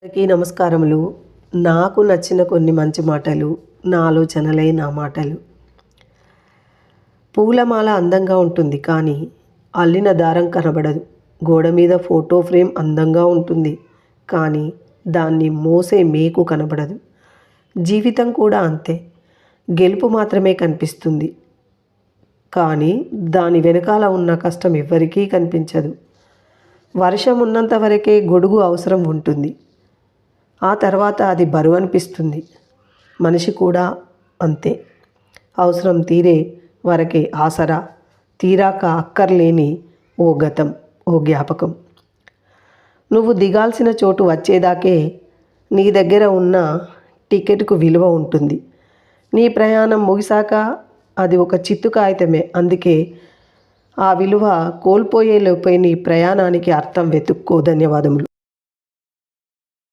అందరికీ నమస్కారములు. నాకు నచ్చిన కొన్ని మంచి మాటలు, నా ఆలోచనలే నా మాటలు. పూలమాల అందంగా ఉంటుంది కానీ అల్లిన దారం కనబడదు. గోడ మీద ఫోటో ఫ్రేమ్ అందంగా ఉంటుంది కానీ దాన్ని మోసే మేకు కనబడదు. జీవితం కూడా అంతే. గెలుపు మాత్రమే కనిపిస్తుంది కానీ దాని వెనకాల ఉన్న కష్టం ఎవ్వరికీ కనిపించదు. వర్షం ఉన్నంత వరకే గొడుగు అవసరం ఉంటుంది, ఆ తర్వాత అది బరువు అనిపిస్తుంది. మనిషి కూడా అంతే. అవసరం తీరే వరకే ఆసరా, తీరాక అక్కర్లేని ఓ గతం, ఓ జ్ఞాపకం. నువ్వు దిగాల్సిన చోటు వచ్చేదాకే నీ దగ్గర ఉన్న టికెట్కు విలువ ఉంటుంది. నీ ప్రయాణం ముగిసాక అది ఒక చిత్తు కాగితమే. అందుకే ఆ విలువ కోల్పోయే లోపే నీ ప్రయాణానికి అర్థం వెతుక్కో. ధన్యవాదములు.